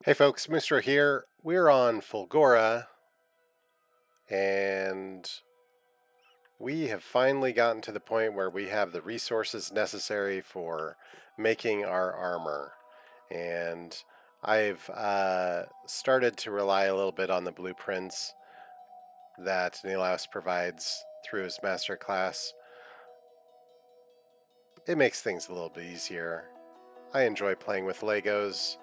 Hey folks, Moosetro here. We're on Fulgora, and we have finally gotten to the point where we have the resources necessary for making our armor. And I've started to rely a little bit on the blueprints that Nauvis provides through his master class. It makes things a little bit easier. I enjoy playing with Legos.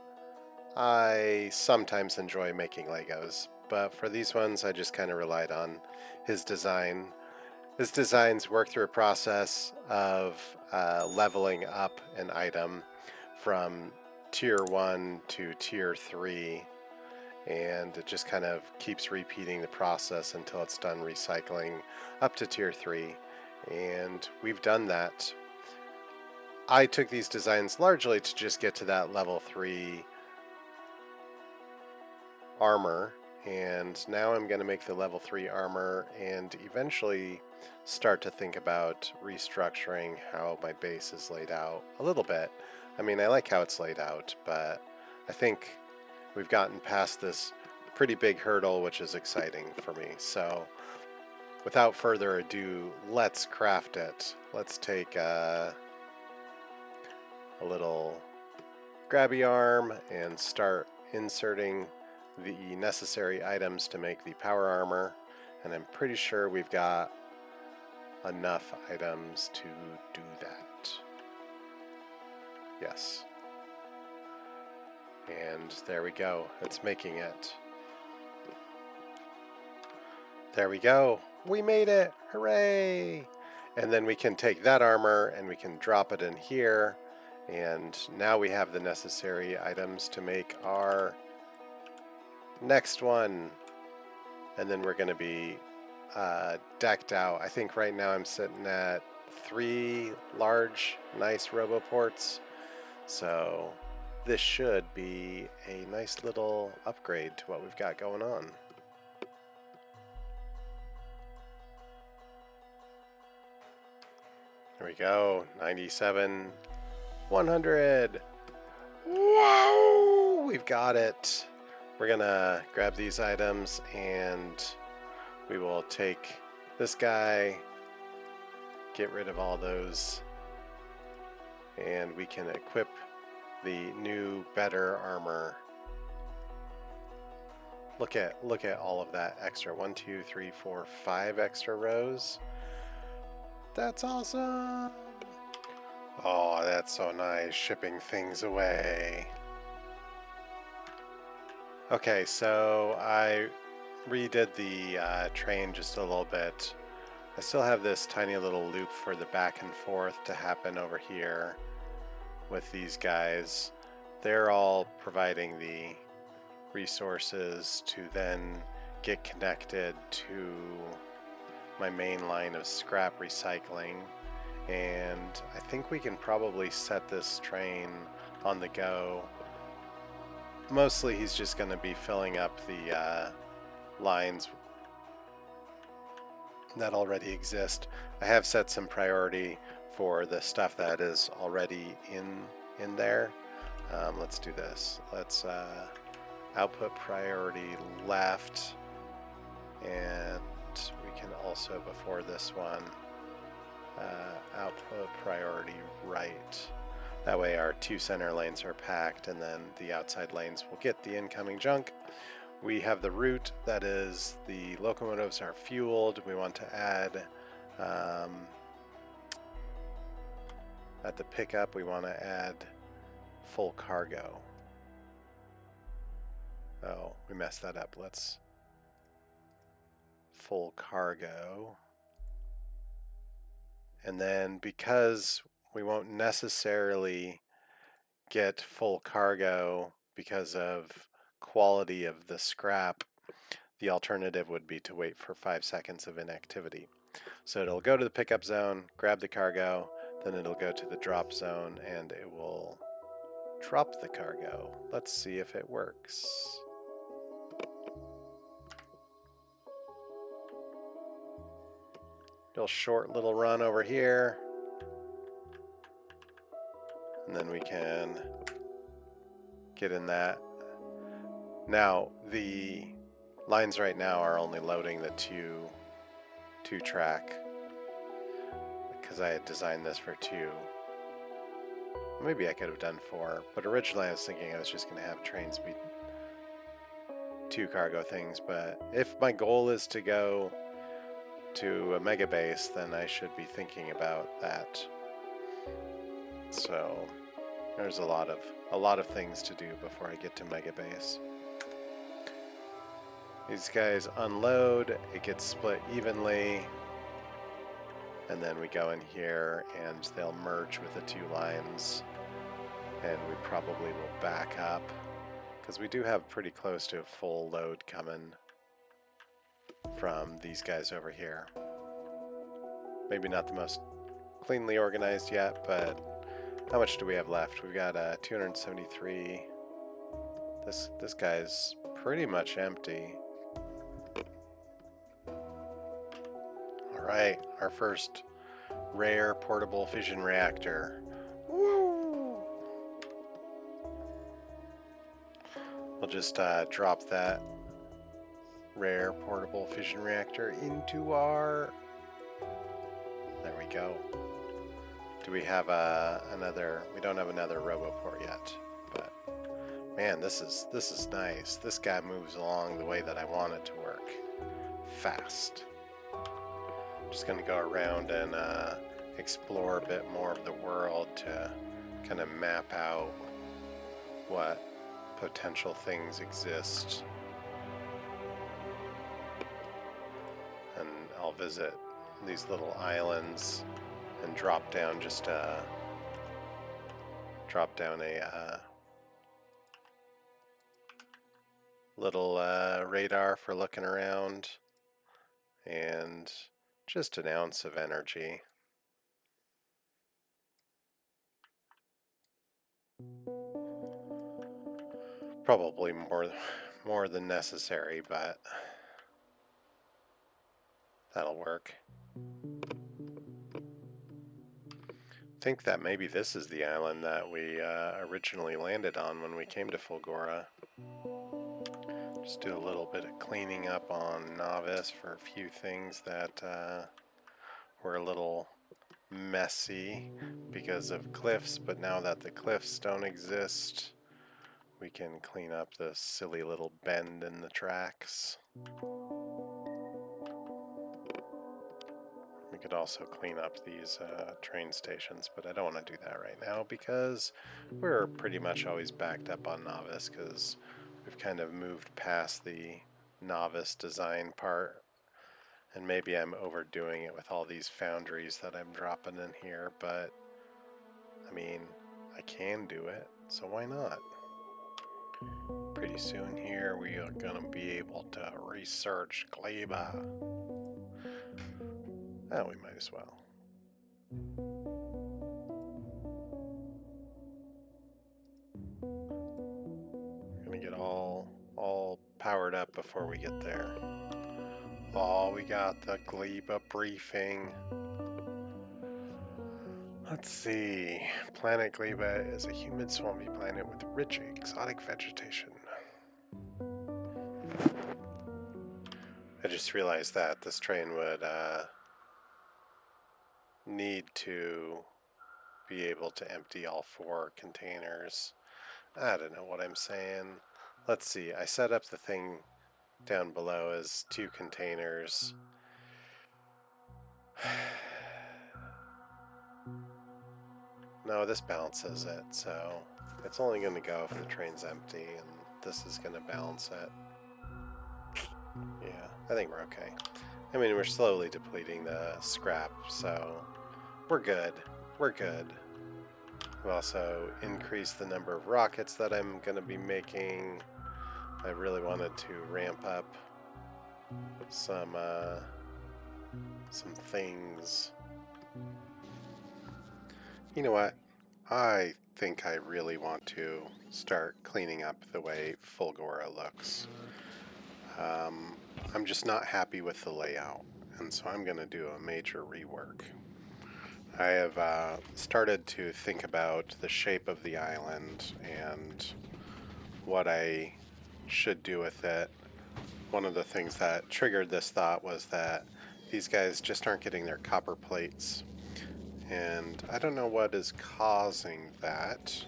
I sometimes enjoy making Legos, but for these ones I just kind of relied on his design. His designs work through a process of leveling up an item from tier 1 to tier 3, and it just kind of keeps repeating the process until it's done recycling up to tier 3, and we've done that. I took these designs largely to just get to that level 3 armor, and now I'm going to make the level 3 armor and eventually start to think about restructuring how my base is laid out a little bit. I mean, I like how it's laid out, but I think we've gotten past this pretty big hurdle, which is exciting for me. So without further ado, let's craft it. Let's take a little grabby arm and start inserting the necessary items to make the power armor, and I'm pretty sure we've got enough items to do that. Yes. And there we go. It's making it. There we go. We made it. Hooray! And then we can take that armor and we can drop it in here, and now we have the necessary items to make our next one. And then we're going to be decked out. I think right now I'm sitting at 3 large, nice roboports. So this should be a nice little upgrade to what we've got going on. There we go, 97, 100. Whoa! We've got it. We're gonna grab these items and we will take this guy, get rid of all those, and we can equip the new, better armor. Look at all of that extra. 1, 2, 3, 4, 5 extra rows. That's awesome. Oh, that's so nice, shipping things away. Okay, so I redid the train just a little bit. I still have this tiny little loop for the back and forth to happen over here with these guys. They're all providing the resources to then get connected to my main line of scrap recycling, and I think we can probably set this train on the go. Mostly he's just going to be filling up the lines that already exist. I have set some priority for the stuff that is already in there. Let's do this. Let's output priority left, and we can also, before this one, output priority right. That way our 2 center lanes are packed, and then the outside lanes will get the incoming junk. We have the route, that is, the locomotives are fueled. We want to add, at the pickup, we want to add full cargo. Oh, we messed that up. Let's full cargo. And then because we won't necessarily get full cargo because of quality of the scrap, the alternative would be to wait for 5 seconds of inactivity. So it'll go to the pickup zone, grab the cargo, then it'll go to the drop zone and it will drop the cargo. Let's see if it works. Real short little run over here. And then we can get in that. Now, the lines right now are only loading the two track because I had designed this for 2. Maybe I could have done 4, but originally I was thinking I was just going to have trains be 2 cargo things. But if my goal is to go to a mega base, then I should be thinking about that. So there's a lot of things to do before I get to mega base. These guys unload, it gets split evenly, and then we go in here and they'll merge with the 2 lines, and we probably will back up because we do have pretty close to a full load coming from these guys over here. Maybe not the most cleanly organized yet, but how much do we have left? We've got 273. This guy's pretty much empty. Alright, our first rare portable fission reactor. Woo! We'll just drop that rare portable fission reactor into our... There we go. Do we have another... We don't have another RoboPort yet, but man, this is nice. This guy moves along the way that I want it to work. Fast. Just going to go around and explore a bit more of the world to kind of map out what potential things exist. And I'll visit these little islands and drop down a little radar for looking around, and just an ounce of energy. Probably more than necessary, but that'll work. I think that maybe this is the island that we originally landed on when we came to Fulgora. Just do a little bit of cleaning up on Nauvis for a few things that were a little messy because of cliffs, but now that the cliffs don't exist, we can clean up this silly little bend in the tracks. We could also clean up these train stations, but I don't want to do that right now because we're pretty much always backed up on Nauvis because we've kind of moved past the novice design part, and maybe I'm overdoing it with all these foundries that I'm dropping in here, but I mean, I can do it, so why not? Pretty soon here we are going to be able to research Gleba. Oh, we might as well. Gonna get all powered up before we get there. Oh, we got the Gleba briefing. Let's see. Planet Gleba is a humid, swampy planet with rich exotic vegetation. I just realized that this train would need to be able to empty all 4 containers. I don't know what I'm saying. Let's see, I set up the thing down below as 2 containers. No, this balances it, so it's only going to go if the train's empty, and this is going to balance it. Yeah, I think we're okay. I mean, we're slowly depleting the scrap, so we're good. We're good. We've also increased the number of rockets that I'm going to be making. I really wanted to ramp up some things. You know what? I think I really want to start cleaning up the way Fulgora looks. I'm just not happy with the layout, and so I'm going to do a major rework. I have started to think about the shape of the island and what I should do with it, one of the things that triggered this thought was that these guys just aren't getting their copper plates. And I don't know what is causing that,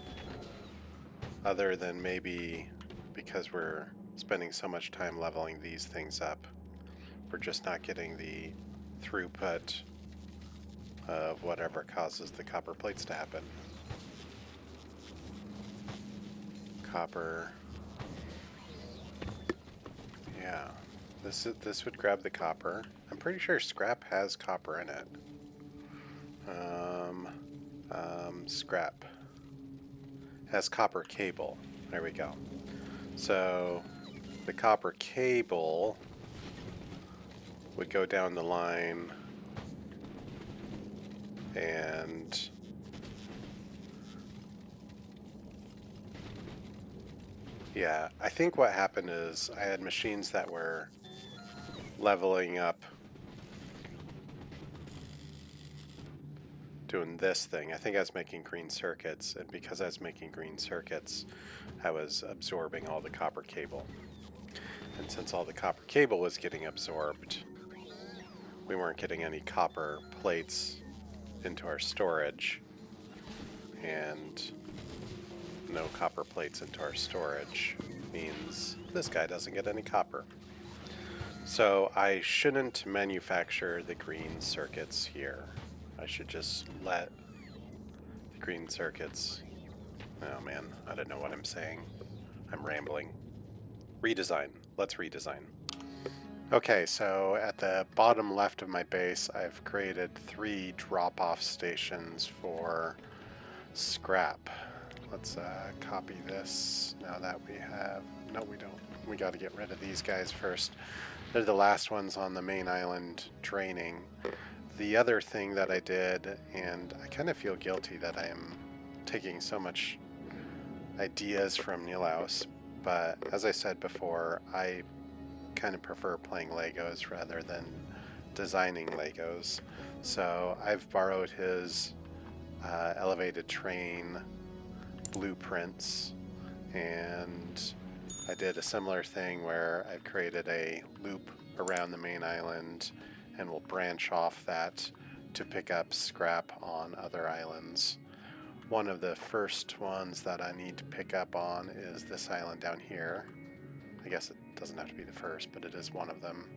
other than maybe because we're spending so much time leveling these things up. We're just not getting the throughput of whatever causes the copper plates to happen. Copper. Yeah, this would grab the copper. I'm pretty sure scrap has copper in it. Scrap has copper cable. There we go. So the copper cable would go down the line and yeah, I think what happened is I had machines that were leveling up doing this thing. I think I was making green circuits, and because I was making green circuits, I was absorbing all the copper cable. And since all the copper cable was getting absorbed, we weren't getting any copper plates into our storage, and no copper plates into our storage means this guy doesn't get any copper. So I shouldn't manufacture the green circuits here. I should just let the green circuits... Oh man, I don't know what I'm saying. I'm rambling. Redesign. Let's redesign. Okay, so at the bottom left of my base, I've created 3 drop-off stations for scrap. Let's copy this now that we have... No, we don't. We got to get rid of these guys first. They're the last ones on the main island draining. The other thing that I did, and I kind of feel guilty that I am taking so much ideas from Nilaus, but as I said before, I kind of prefer playing Legos rather than designing Legos. So I've borrowed his elevated train blueprints, and I did a similar thing where I've created a loop around the main island and will branch off that to pick up scrap on other islands. One of the first ones that I need to pick up on is this island down here. I guess it doesn't have to be the first, but it is one of them.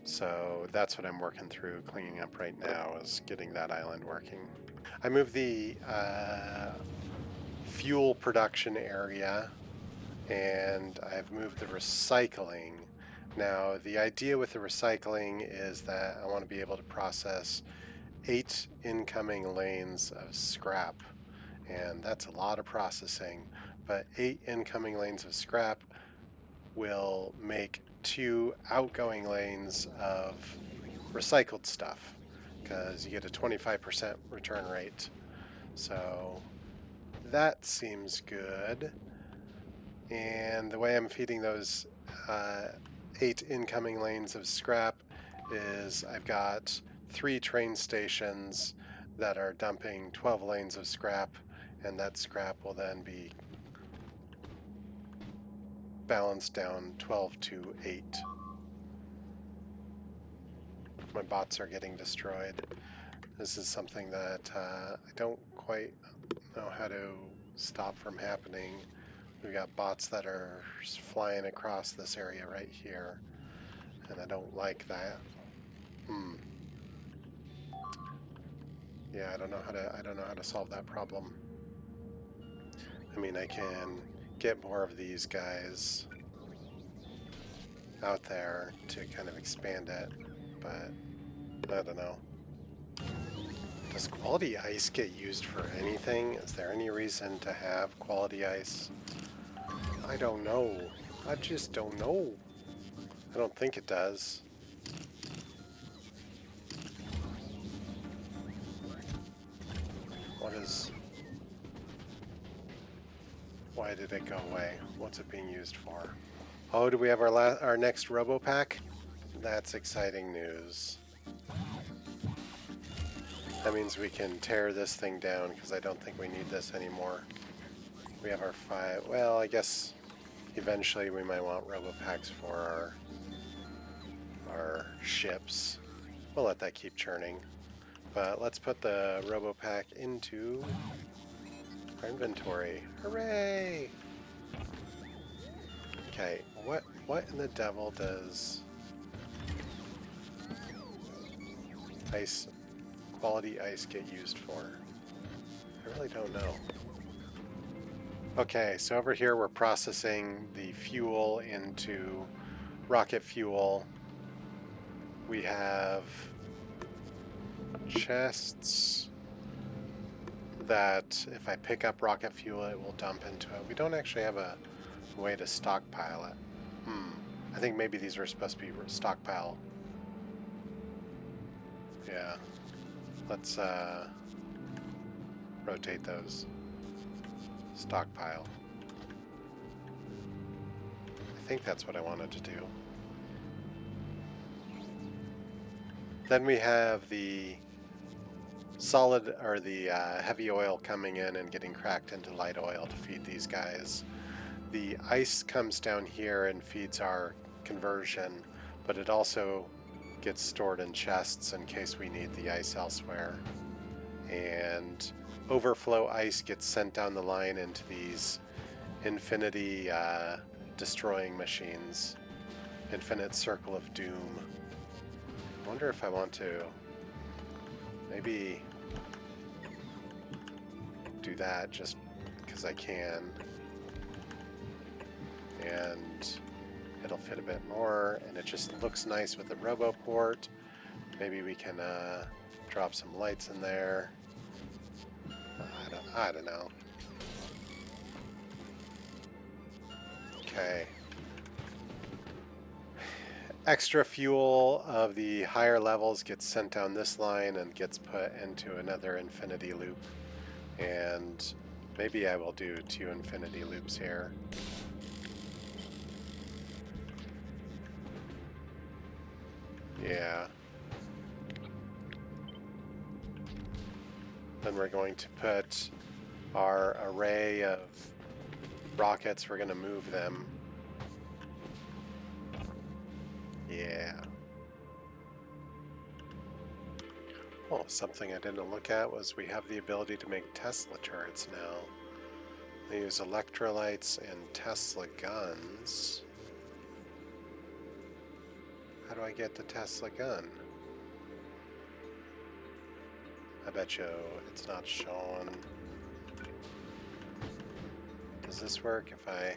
So that's what I'm working through, cleaning up right now, is getting that island working. I moved the fuel production area, and I've moved the recycling. Now, the idea with the recycling is that I want to be able to process 8 incoming lanes of scrap, and that's a lot of processing, but 8 incoming lanes of scrap will make 2 outgoing lanes of recycled stuff, because you get a 25% return rate. So that seems good. And the way I'm feeding those 8 incoming lanes of scrap is I've got 3 train stations that are dumping 12 lanes of scrap, and that scrap will then be balanced down 12 to 8. My bots are getting destroyed. This is something that I don't quite know how to stop from happening. We've got bots that are flying across this area right here, and I don't like that. Yeah, I don't know how to solve that problem. I mean, I can get more of these guys out there to kind of expand it, but I don't know. Does quality ice get used for anything? Is there any reason to have quality ice? I don't know. I just don't know. I don't think it does. What is... Why did it go away? What's it being used for? Oh, do we have our next RoboPack? That's exciting news. That means we can tear this thing down, because I don't think we need this anymore. We have our 5... Well, I guess Eventually we might want RoboPacks for our ships. We'll let that keep churning. But let's put the RoboPack into our inventory. Hooray! Okay, what in the devil does quality ice get used for? I really don't know. Okay, so over here we're processing the fuel into rocket fuel. We have chests that if I pick up rocket fuel it will dump into it. We don't actually have a way to stockpile it. I think maybe these were supposed to be stockpile. Yeah. Let's rotate those. Stockpile. I think that's what I wanted to do. Then we have the solid or the heavy oil coming in and getting cracked into light oil to feed these guys. The ice comes down here and feeds our conversion, but it also gets stored in chests in case we need the ice elsewhere. And overflow ice gets sent down the line into these infinity destroying machines. Infinite circle of doom. I wonder if I want to maybe do that just because I can. And it'll fit a bit more, and it just looks nice with the RoboPort. Maybe we can drop some lights in there. I don't know. Okay. Extra fuel of the higher levels gets sent down this line and gets put into another infinity loop. And maybe I will do 2 infinity loops here. Yeah. Then we're going to put our array of rockets, we're going to move them. Yeah. Oh, something I didn't look at was we have the ability to make Tesla turrets now. They use electrolytes and Tesla guns. How do I get the Tesla gun? I bet you it's not shown. Does this work if I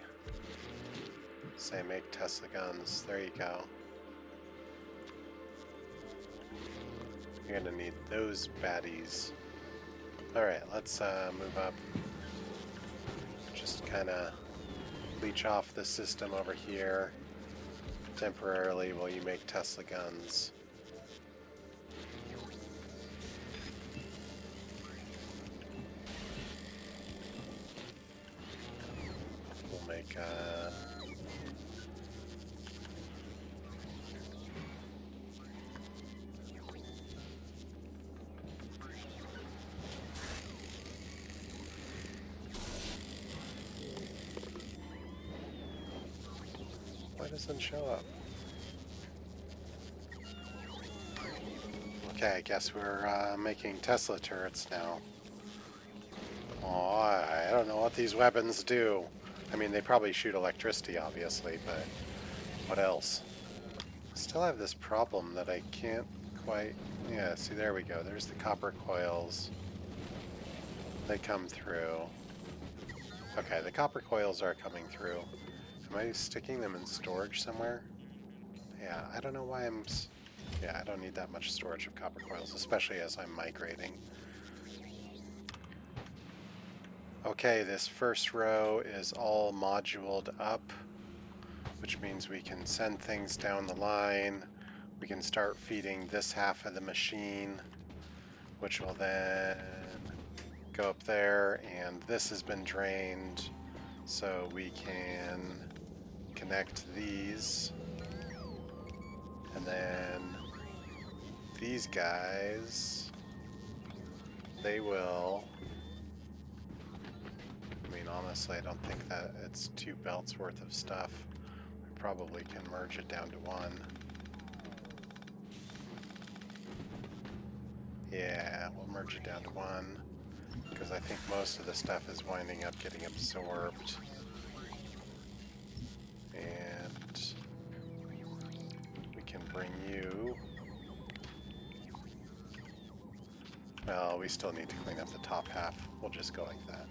say make Tesla guns? There you go. You're gonna need those baddies. Alright, let's move up. Just kinda leech off the system over here temporarily while you make Tesla guns. We'll make why doesn't show up? Okay, I guess we're making Tesla turrets now. Oh, I don't know what these weapons do. I mean, they probably shoot electricity, obviously, but what else? Still have this problem that I can't quite... Yeah, see, there we go. There's the copper coils. They come through. Okay, the copper coils are coming through. Am I sticking them in storage somewhere? Yeah, I don't know why I'm... Yeah, I don't need that much storage of copper coils, especially as I'm migrating. Okay, this first row is all moduled up, which means we can send things down the line. We can start feeding this half of the machine, which will then go up there, and this has been drained, so we can connect these. And then these guys, they will... I mean, honestly. I don't think that it's 2 belts worth of stuff. We probably can merge it down to 1. Yeah, we'll merge it down to 1, because I think most of the stuff is winding up getting absorbed. And we can bring you... Well, we still need to clean up the top half. We'll just go like that.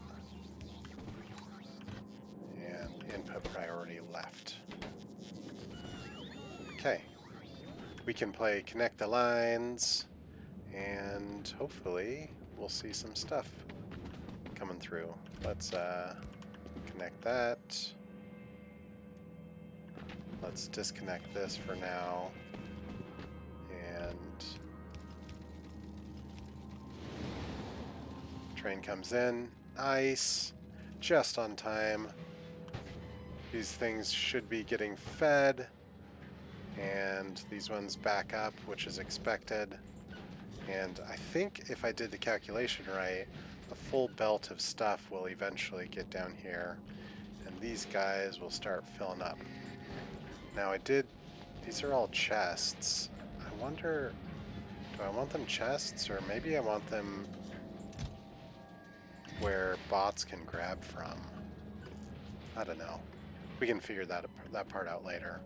And input priority left. Okay. We can play connect the lines, and hopefully we'll see some stuff coming through. Let's connect that. Let's disconnect this for now. And train comes in. Nice. Just on time. These things should be getting fed. And these ones back up, which is expected. And I think if I did the calculation right, a full belt of stuff will eventually get down here. And these guys will start filling up. Now these are all chests. I wonder, do I want them chests, or maybe I want them where bots can grab from? I don't know. We can figure that part out later.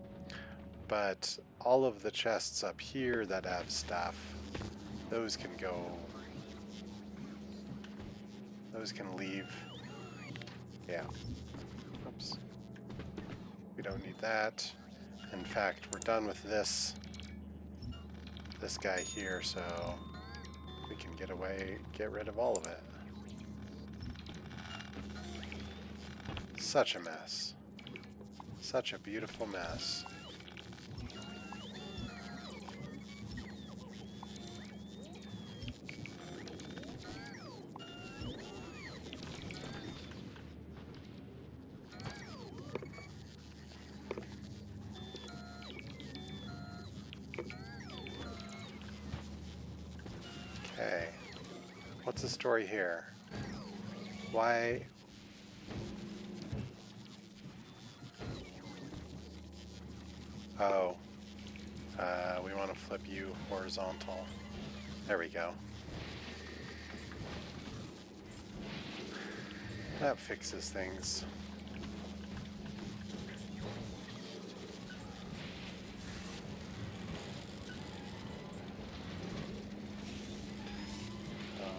But all of the chests up here that have stuff, those can go, those can leave. Yeah. Oops. We don't need that. In fact, we're done with this guy here, so we can get rid of all of it. Such a mess. Such a beautiful mess. Okay. What's the story here? Why? Oh. We want to flip you horizontal. There we go. That fixes things.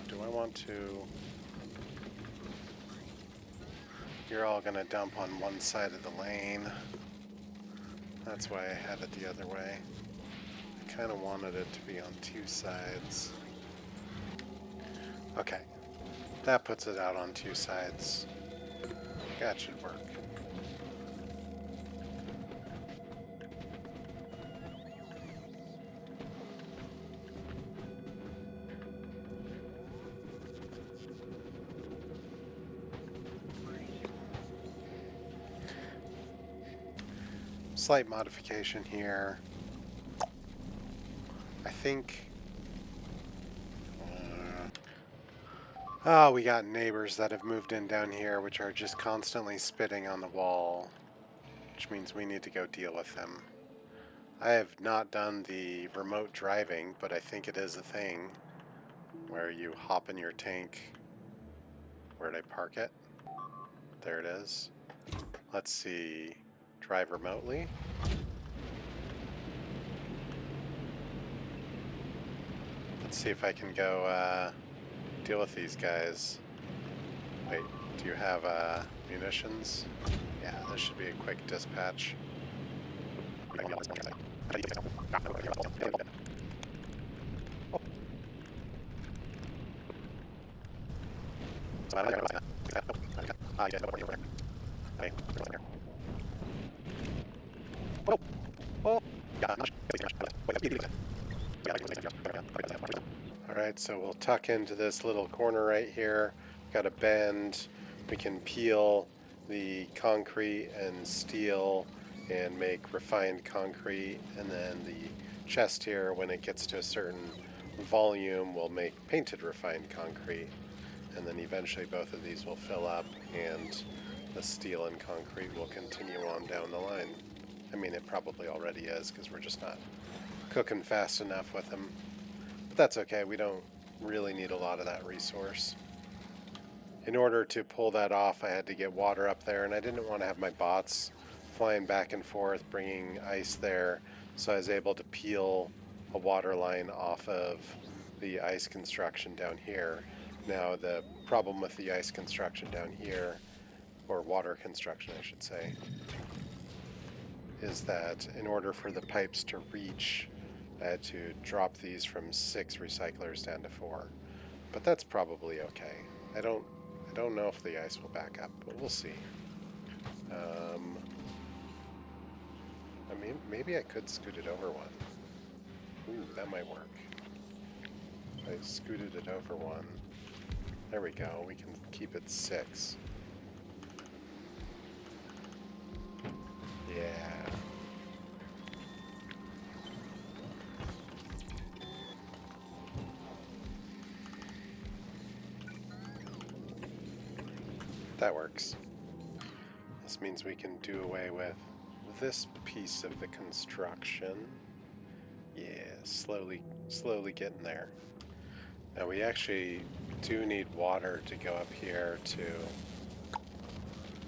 Do I want to... You're all gonna dump on one side of the lane. That's why I had it the other way. I kind of wanted it to be on 2 sides. Okay. That puts it out on 2 sides. That should work. Slight modification here. I think... we got neighbors that have moved in down here, which are just constantly spitting on the wall, which means we need to go deal with them. I have not done the remote driving, but I think it is a thing where you hop in your tank. Where'd I park it? There it is. Let's see. Drive remotely. Let's see if I can go deal with these guys. Wait, do you have munitions? Yeah, this should be a quick dispatch. Alright, so we'll tuck into this little corner right here. Got a bend. We can peel the concrete and steel and make refined concrete, and then the chest here, when it gets to a certain volume, will make painted refined concrete. and then eventually both of these will fill up, and the steel and concrete will continue on down the line. I mean, it probably already is, because we're just not cooking fast enough with them. But that's okay, we don't really need a lot of that resource. In order to pull that off, I had to get water up there, and I didn't want to have my bots flying back and forth, bringing ice there, so I was able to peel a water line off of the ice construction down here. Now, the problem with the ice construction down here, or water construction I should say, is that in order for the pipes to reach, I had to drop these from 6 recyclers down to 4. But that's probably okay. I don't know if the ice will back up, but we'll see. I mean, maybe I could scoot it over one. Ooh, that might work. I scooted it over one. There we go. We can keep it 6. Yeah. That works. This means we can do away with this piece of the construction. Yeah, slowly getting there. Now we actually do need water to go up here to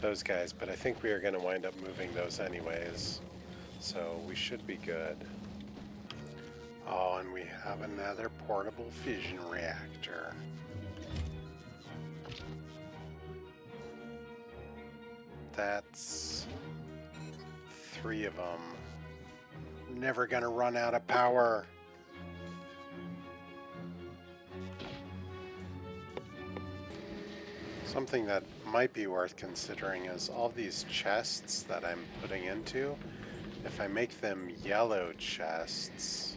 those guys, but I think we are going to wind up moving those anyways, so we should be good. Oh, and we have another portable fission reactor. That's 3 of them. Never gonna run out of power. Something that might be worth considering is all these chests that I'm putting into. If I make them yellow chests,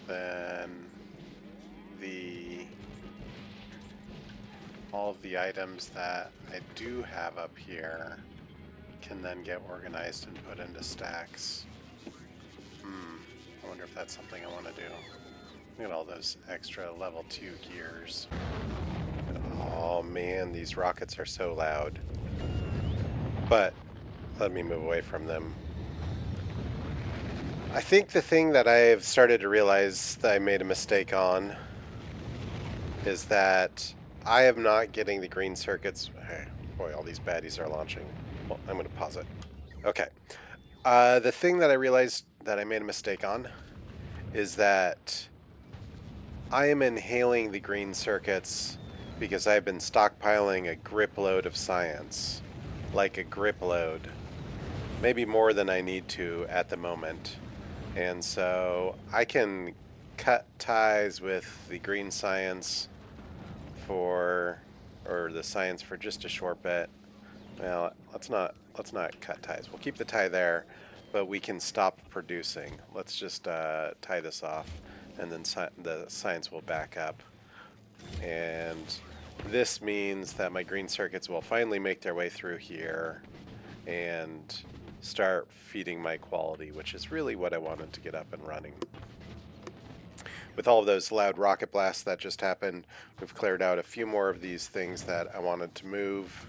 then all of the items that I do have up here can then get organized and put into stacks. I wonder if that's something I want to do. Look at all those extra level 2 gears. Oh man, these rockets are so loud. But let me move away from them. I think the thing that I've started to realize that I made a mistake on is that I am not getting the green circuits. Hey, boy, all these baddies are launching. Well, I'm going to pause it. Okay. The thing that I realized that I made a mistake on is that I am inhaling the green circuits because I've been stockpiling a grip load of science. Like a grip load. Maybe more than I need to at the moment. And so I can cut ties with the green science or the science for just a short bit. Well, let's not cut ties. We'll keep the tie there, but we can stop producing. Let's just tie this off, and then the science will back up. And this means that my green circuits will finally make their way through here and start feeding my quality, which is really what I wanted to get up and running. With all of those loud rocket blasts that just happened, we've cleared out a few more of these things that I wanted to move,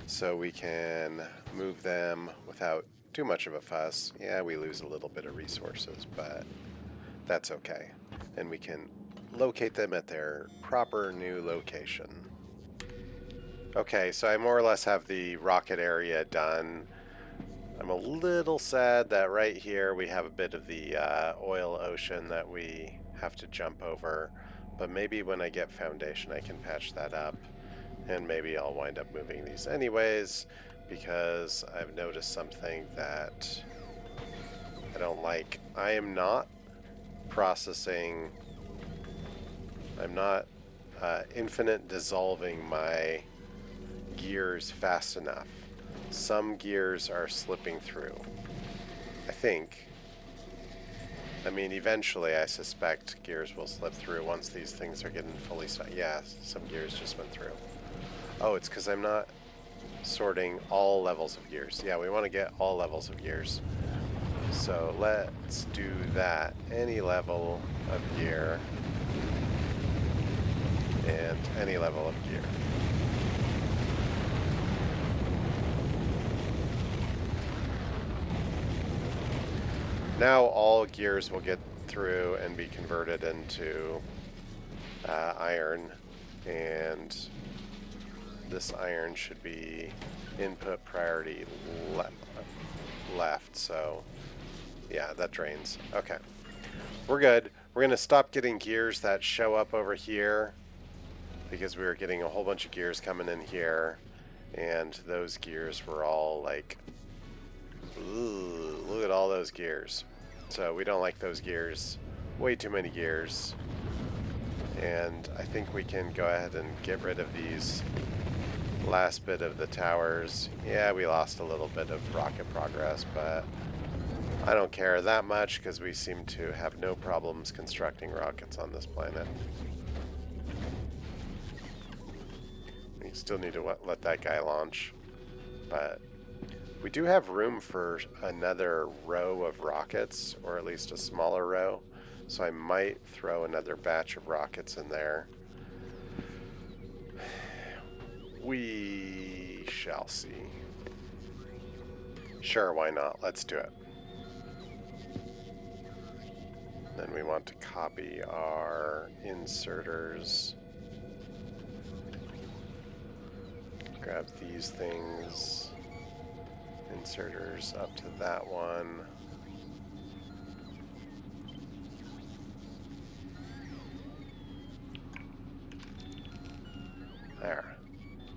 so we can move them without too much of a fuss. Yeah, we lose a little bit of resources, but that's okay. And we can locate them at their proper new location. Okay, so I more or less have the rocket area done. I'm a little sad that right here we have a bit of the oil ocean that we have to jump over, but maybe when I get foundation I can patch that up, and maybe I'll wind up moving these anyways, because I've noticed something that I don't like. I am not processing, I'm not infinite dissolving my gears fast enough. Some gears are slipping through, I think. I mean, eventually I suspect gears will slip through once these things are getting fully stuck. Yeah, some gears just went through. Oh, it's because I'm not sorting all levels of gears. Yeah, we want to get all levels of gears. So let's do that. Any level of gear. and any level of gear. Now all gears will get through and be converted into iron, and this iron should be input priority left, so yeah, that drains. Okay, we're good. We're going to stop getting gears that show up over here because we were getting a whole bunch of gears coming in here, and those gears were all like, ooh, look at all those gears. So we don't like those gears. Way too many gears. And I think we can go ahead and get rid of these last bit of the towers. Yeah, we lost a little bit of rocket progress, but I don't care that much because we seem to have no problems constructing rockets on this planet. We still need to let that guy launch, but we do have room for another row of rockets, or at least a smaller row, so I might throw another batch of rockets in there. We shall see. Sure, why not? Let's do it. Then we want to copy our inserters. Grab these things. Inserters up to that one. There.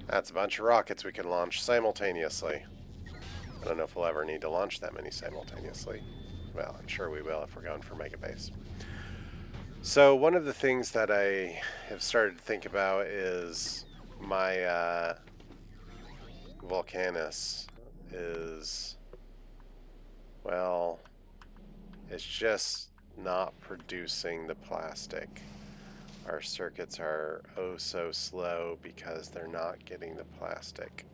That's a bunch of rockets we can launch simultaneously. I don't know if we'll ever need to launch that many simultaneously. Well, I'm sure we will if we're going for Mega Base. So one of the things that I have started to think about is my Vulcanus is, well, it's just not producing the plastic. Our circuits are oh so slow because they're not getting the plastic.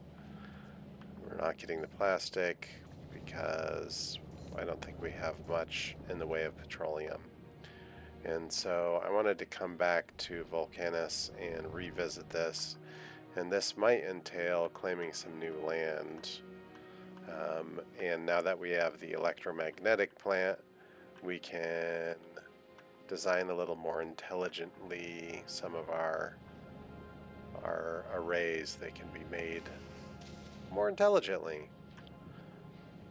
We're not getting the plastic because I don't think we have much in the way of petroleum. And so I wanted to come back to Vulcanus and revisit this. And this might entail claiming some new land. And now that we have the electromagnetic plant, we can design a little more intelligently some of our arrays. They can be made more intelligently.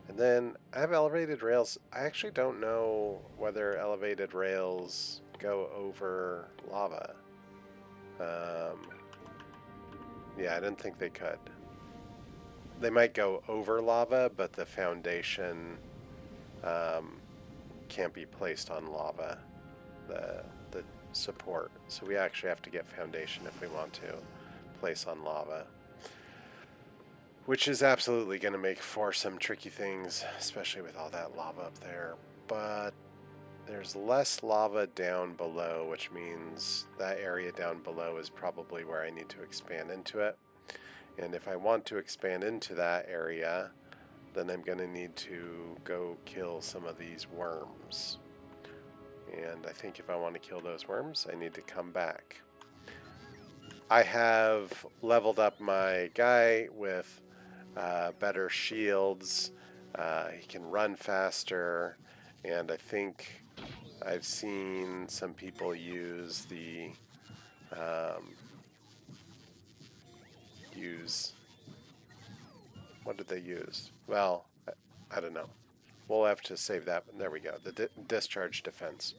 And then I have elevated rails. I actually don't know whether elevated rails go over lava. Yeah, I didn't think they could. They might go over lava, but the foundation can't be placed on lava, the support. So we actually have to get foundation if we want to place on lava. Which is absolutely going to make for some tricky things, especially with all that lava up there. But there's less lava down below, which means that area down below is probably where I need to expand into it. And if I want to expand into that area, then I'm going to need to go kill some of these worms. And I think if I want to kill those worms, I need to come back. I have leveled up my guy with better shields. He can run faster, and I think I've seen some people use the what did they use? Well, I don't know. We'll have to save that. There we go. The discharge defense.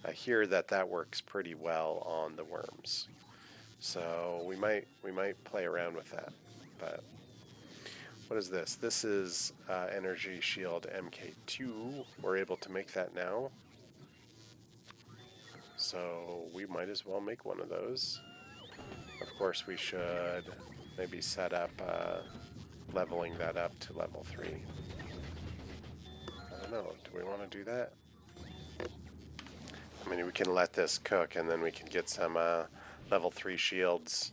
I hear that works pretty well on the worms. So we might play around with that. But what is this? This is Energy Shield MK2. We're able to make that now. So we might as well make one of those. Of course, we should maybe set up leveling that up to level 3. I don't know. Do we want to do that? I mean, we can let this cook and then we can get some level 3 shields.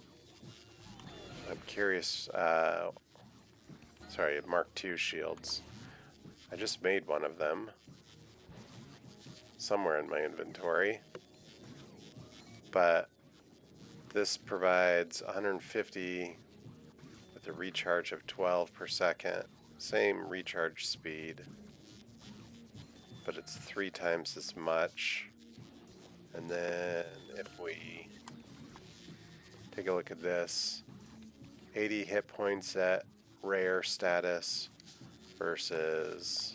I'm curious. Sorry, Mark II shields. I just made one of them somewhere in my inventory. But This provides 150 with a recharge of 12 per second. Same recharge speed, but it's 3 times as much. And then if we take a look at this, 80 hit points at rare status versus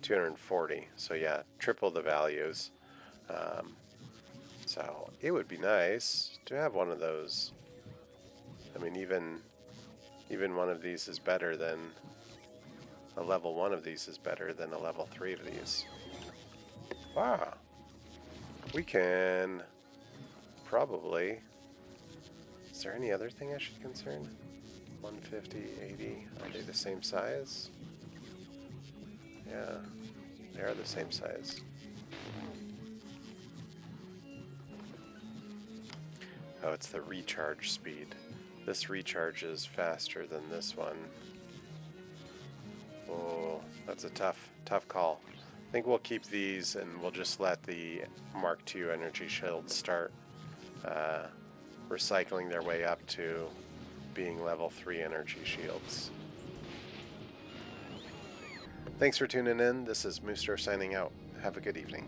240. So yeah, triple the values. So it would be nice to have one of those. I mean, even one of these is better than a level 1 of these is better than a level 3 of these. Wow. We can probably... Is there any other thing I should concern? 150, 80, are they the same size? Yeah, they are the same size. Oh, it's the recharge speed. This recharges faster than this one. Oh, that's a tough call. I think we'll keep these and we'll just let the Mark II energy shields start recycling their way up to being level 3 energy shields. Thanks for tuning in. This is Moosetro signing out. Have a good evening.